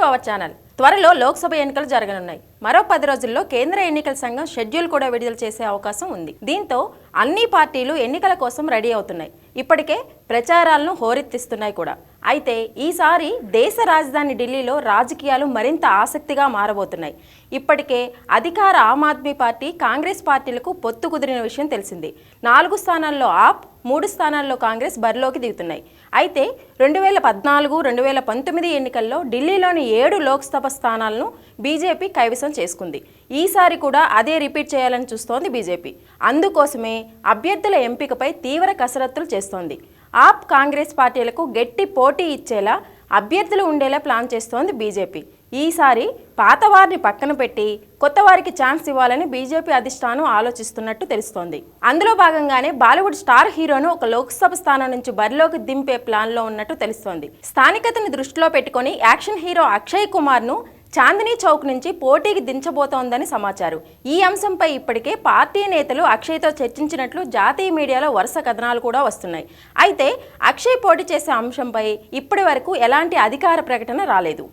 Our channel. త్వరలో లోక్సభ ఎన్నికలు జరగనున్నాయి. మరో 10 రోజుల్లో కేంద్ర ఎన్నికల సంఘం షెడ్యూల్ కూడా విడుదల చేసే అవకాశం ఉంది. దీంతో అన్ని పార్టీలు ఎన్నికల కోసం రెడీ అవుతున్నాయి. ఇప్పటికే ప్రచారాలను హోరెత్తిస్తున్నాయి కూడా. అయితే ఈసారి దేశ రాజధాని ఢిల్లీలో రాజకీయాలు మరింత ఆసక్తిగా మారబోతున్నాయి. ఇప్పటికే అధికార ఆమ్ ఆద్మీ పార్టీ, కాంగ్రెస్ పార్టీలకు పొత్తు కుదిరిన విషయం తెలిసింది. 4 స్థానాల్లో ఆప్, 3 స్థానాల్లో కాంగ్రెస్ బరిలోకి దిగుతున్నాయి. అయితే 2014, 2019 ఎన్నికల్లో ఢిల్లీలోని 7 లోక్సభ స్థానాలను బీజేపీ కైవసం చేసుకుంది. ఈసారి కూడా అదే రిపీట్ చేయాలని చూస్తోంది బీజేపీ. అందుకోసమే అభ్యర్థుల ఎంపికపై తీవ్ర కసరత్తులు చేస్తోంది. ఆప్, కాంగ్రెస్ పార్టీలకు గట్టి పోటీ ఇచ్చేలా అభ్యర్థులు ఉండేలా ప్లాన్ చేస్తోంది బీజేపీ. ఈసారి పాత వారిని పక్కన పెట్టి కొత్త వారికి ఛాన్స్ ఇవ్వాలని బీజేపీ అధిష్టానం ఆలోచిస్తున్నట్టు తెలుస్తోంది. అందులో భాగంగానే బాలీవుడ్ స్టార్ హీరోను ఒక లోక్సభ స్థానం నుంచి బరిలోకి దింపే ప్లాన్లో ఉన్నట్టు తెలుస్తోంది. స్థానికతను దృష్టిలో పెట్టుకొని యాక్షన్ హీరో అక్షయ్ కుమార్ను చాందినీ చౌక్ నుంచి పోటీకి దించబోతోందని సమాచారం. ఈ అంశంపై ఇప్పటికే పార్టీ నేతలు అక్షయ్తో చర్చించినట్లు జాతీయ మీడియాలో వరుస కథనాలు కూడా వస్తున్నాయి. అయితే అక్షయ్ పోటీ చేసే అంశంపై ఇప్పటి వరకు ఎలాంటి అధికార ప్రకటన రాలేదు.